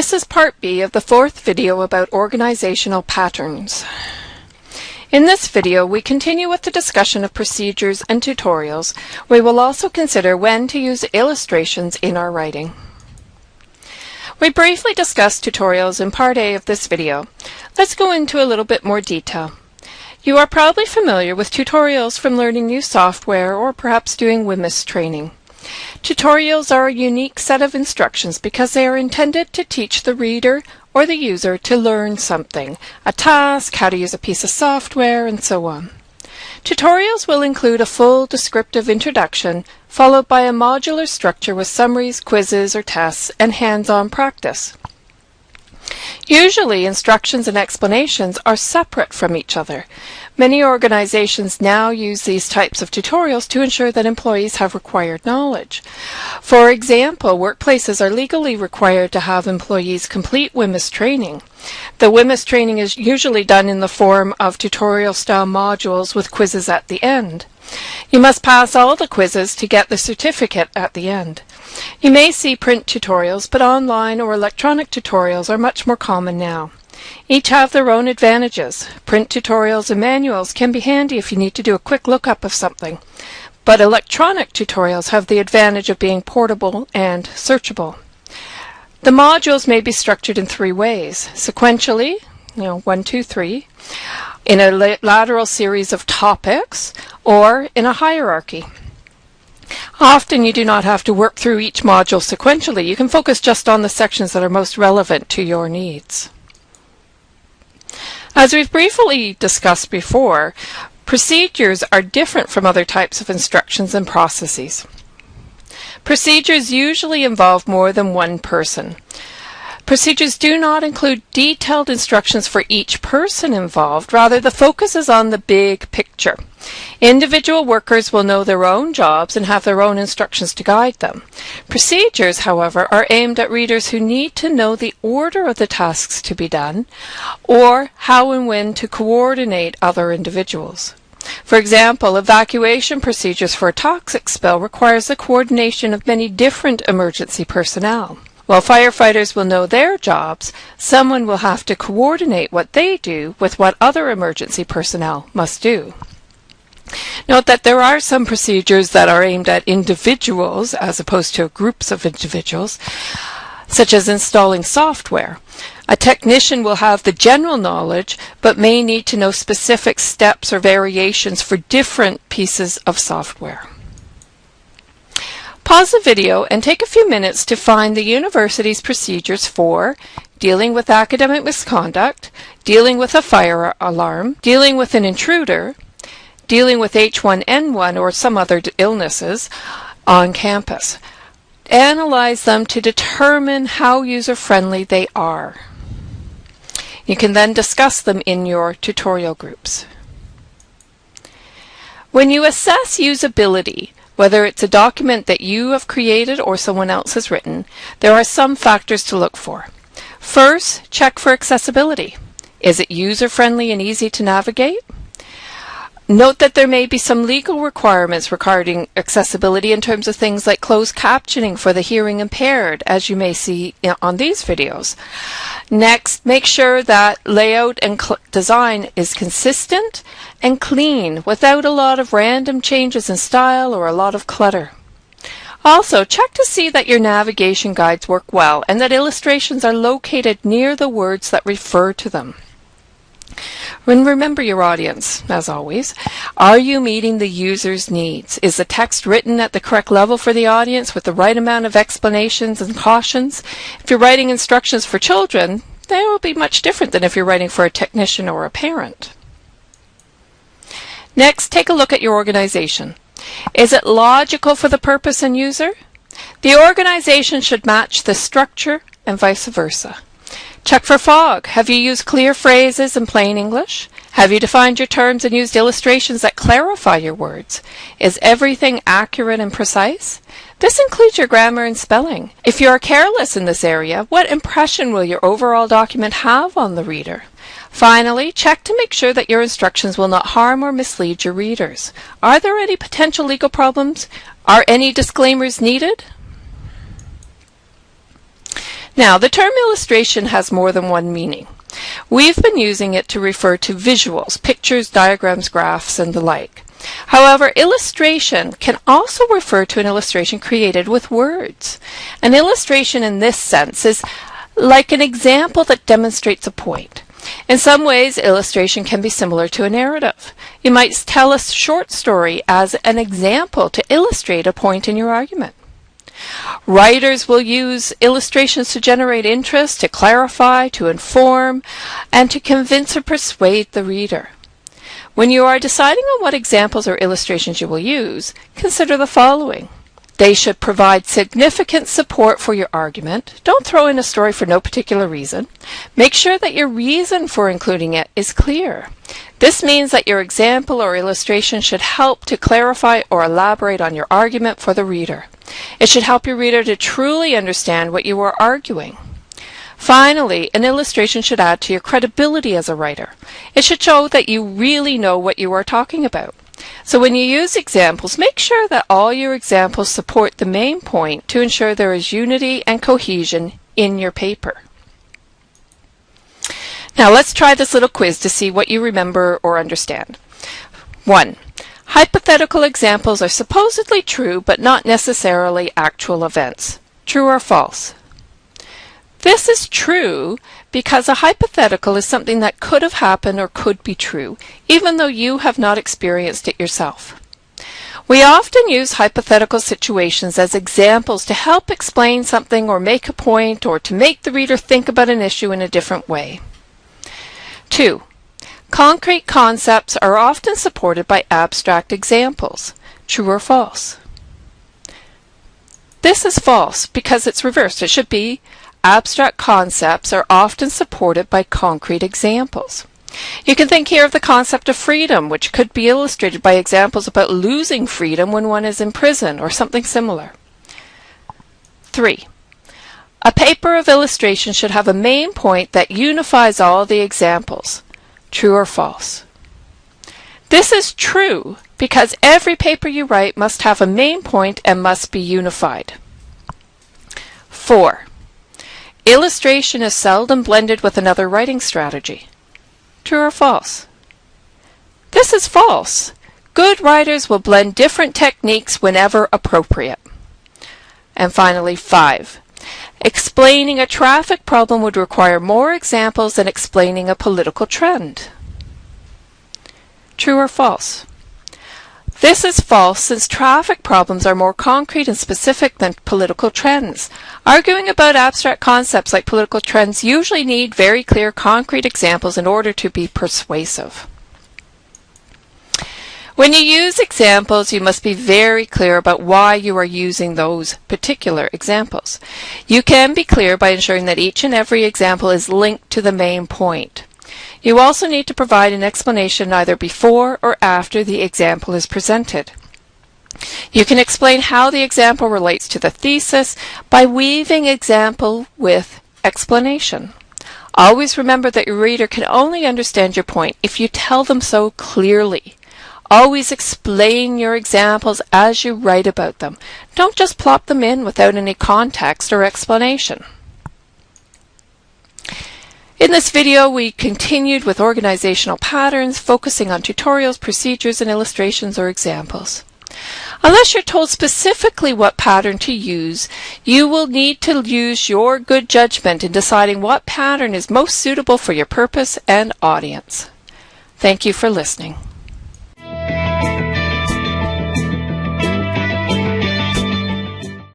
This is part B of the fourth video about organizational patterns. In this video, we continue with the discussion of procedures and tutorials. We will also consider when to use illustrations in our writing. We briefly discussed tutorials in part A of this video. Let's go into a little bit more detail. You are probably familiar with tutorials from learning new software or perhaps doing WMIS training. Tutorials are a unique set of instructions because they are intended to teach the reader or the user to learn something, a task, how to use a piece of software, and so on. Tutorials will include a full descriptive introduction followed by a modular structure with summaries, quizzes, or tests, and hands-on practice. Usually, instructions and explanations are separate from each other. Many organizations now use these types of tutorials to ensure that employees have required knowledge. For example, workplaces are legally required to have employees complete WMIS training. The WMIS training is usually done in the form of tutorial-style modules with quizzes at the end. You must pass all the quizzes to get the certificate at the end. You may see print tutorials, but online or electronic tutorials are much more common now. Each have their own advantages. Print tutorials and manuals can be handy if you need to do a quick lookup of something, but electronic tutorials have the advantage of being portable and searchable. The modules may be structured in three ways: sequentially, 1, 2, 3, in a lateral series of topics, or in a hierarchy. Often you do not have to work through each module sequentially. You can focus just on the sections that are most relevant to your needs. As we've briefly discussed before, procedures are different from other types of instructions and processes. Procedures usually involve more than one person. Procedures do not include detailed instructions for each person involved. Rather, the focus is on the big picture. Individual workers will know their own jobs and have their own instructions to guide them. Procedures, however, are aimed at readers who need to know the order of the tasks to be done, or how and when to coordinate other individuals. For example, evacuation procedures for a toxic spill requires the coordination of many different emergency personnel. While firefighters will know their jobs, someone will have to coordinate what they do with what other emergency personnel must do. Note that there are some procedures that are aimed at individuals as opposed to groups of individuals, such as installing software. A technician will have the general knowledge, but may need to know specific steps or variations for different pieces of software. Pause the video and take a few minutes to find the university's procedures for dealing with academic misconduct, dealing with a fire alarm, dealing with an intruder, dealing with H1N1 or some other illnesses on campus. Analyze them to determine how user-friendly they are. You can then discuss them in your tutorial groups. When you assess usability, whether it's a document that you have created or someone else has written, there are some factors to look for. First, check for accessibility. Is it user-friendly and easy to navigate? Note that there may be some legal requirements regarding accessibility in terms of things like closed captioning for the hearing impaired, as you may see on these videos. Next, make sure that layout and design is consistent and clean without a lot of random changes in style or a lot of clutter. Also, check to see that your navigation guides work well and that illustrations are located near the words that refer to them. And remember your audience, as always. Are you meeting the user's needs? Is the text written at the correct level for the audience with the right amount of explanations and cautions? If you're writing instructions for children, they will be much different than if you're writing for a technician or a parent. Next, take a look at your organization. Is it logical for the purpose and user? The organization should match the structure and vice versa. Check for fog. Have you used clear phrases in plain English? Have you defined your terms and used illustrations that clarify your words? Is everything accurate and precise? This includes your grammar and spelling. If you are careless in this area, what impression will your overall document have on the reader? Finally, check to make sure that your instructions will not harm or mislead your readers. Are there any potential legal problems? Are any disclaimers needed? Now, the term illustration has more than one meaning. We've been using it to refer to visuals, pictures, diagrams, graphs, and the like. However, illustration can also refer to an illustration created with words. An illustration in this sense is like an example that demonstrates a point. In some ways, illustration can be similar to a narrative. You might tell a short story as an example to illustrate a point in your argument. Writers will use illustrations to generate interest, to clarify, to inform, and to convince or persuade the reader. When you are deciding on what examples or illustrations you will use, consider the following. They should provide significant support for your argument. Don't throw in a story for no particular reason. Make sure that your reason for including it is clear. This means that your example or illustration should help to clarify or elaborate on your argument for the reader. It should help your reader to truly understand what you are arguing. Finally, an illustration should add to your credibility as a writer. It should show that you really know what you are talking about. So when you use examples, make sure that all your examples support the main point to ensure there is unity and cohesion in your paper. Now let's try this little quiz to see what you remember or understand. 1. Hypothetical examples are supposedly true but not necessarily actual events. True or false? This is true because a hypothetical is something that could have happened or could be true, even though you have not experienced it yourself. We often use hypothetical situations as examples to help explain something or make a point or to make the reader think about an issue in a different way. 2. Concrete concepts are often supported by abstract examples. True or false? This is false because it's reversed. It should be abstract concepts are often supported by concrete examples. You can think here of the concept of freedom, which could be illustrated by examples about losing freedom when one is in prison or something similar. 3. A paper of illustration should have a main point that unifies all the examples. True or false? This is true because every paper you write must have a main point and must be unified. 4. Illustration is seldom blended with another writing strategy. True or false? This is false. Good writers will blend different techniques whenever appropriate. And finally, 5. Explaining a traffic problem would require more examples than explaining a political trend. True or false? This is false since traffic problems are more concrete and specific than political trends. Arguing about abstract concepts like political trends usually need very clear concrete examples in order to be persuasive. When you use examples, you must be very clear about why you are using those particular examples. You can be clear by ensuring that each and every example is linked to the main point. You also need to provide an explanation either before or after the example is presented. You can explain how the example relates to the thesis by weaving example with explanation. Always remember that your reader can only understand your point if you tell them so clearly. Always explain your examples as you write about them. Don't just plop them in without any context or explanation. In this video, we continued with organizational patterns, focusing on tutorials, procedures, and illustrations or examples. Unless you're told specifically what pattern to use, you will need to use your good judgment in deciding what pattern is most suitable for your purpose and audience. Thank you for listening.